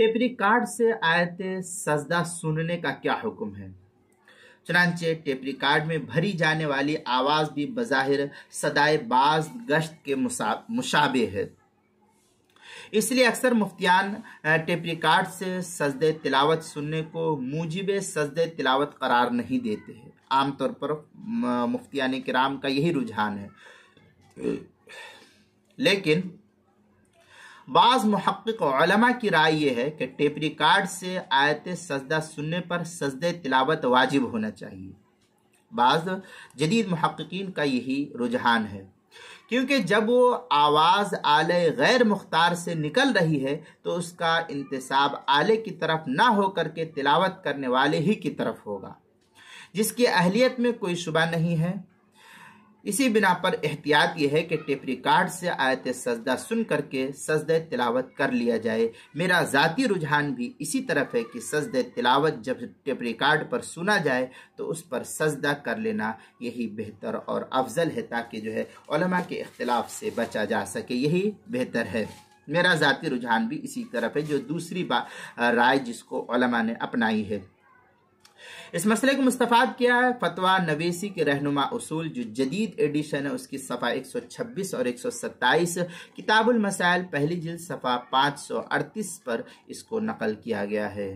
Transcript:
Tape record से आयत सजदा सुनने का क्या हुक्म है? चुनांचे टेप रिकॉर्ड में भरी जाने वाली आवाज भी बज़ाहिर सदाए बाज गश्त के मुशाबे है। इसलिए अक्सर मुफ्तियान टेप रिकॉर्ड से सजदे तिलावत सुनने को मूजिब सजदे तिलावत करार नहीं देते हैं। आमतौर पर मुफ्तियान किराम का यही रुझान है, लेकिन बाज़ मुहक्किक उलमा की राय यह है कि टेप रिकॉर्ड से आयत सजदा सुनने पर सजदे तिलावत वाजिब होना चाहिए। बाज़ जदीद मुहक्किकीन का यही रुझान है, क्योंकि जब वो आवाज़ आले गैर मुख्तार से निकल रही है तो उसका इंतसाब आले की तरफ ना हो करके तिलावत करने वाले ही की तरफ होगा, जिसकी अहलियत में कोई शुबा नहीं है। इसी बिना पर एहतियात यह है कि टेप रिकॉर्ड से आयत सजदा सुन करके सजदे तिलावत कर लिया जाए। मेरा ज़ाती रुझान भी इसी तरफ है कि सजदे तिलावत जब टेप रिकॉर्ड पर सुना जाए तो उस पर सजदा कर लेना यही बेहतर और अफजल है, ताकि जो है उलमा के इख्तिलाफ से बचा जा सके। यही बेहतर है। मेरा ज़ाती रुझान भी इसी तरफ है, जो दूसरी राय जिसको उलमा ने अपनाई है। इस मसले को मुस्तफाद किया है फतवा नवीसी के रहनुमा उसूल, जो जदीद एडिशन है उसकी सफ़ा 126 और 127, किताबुल मसाइल पहली जिल्द सफ़ा 538 पर इसको नकल किया गया है।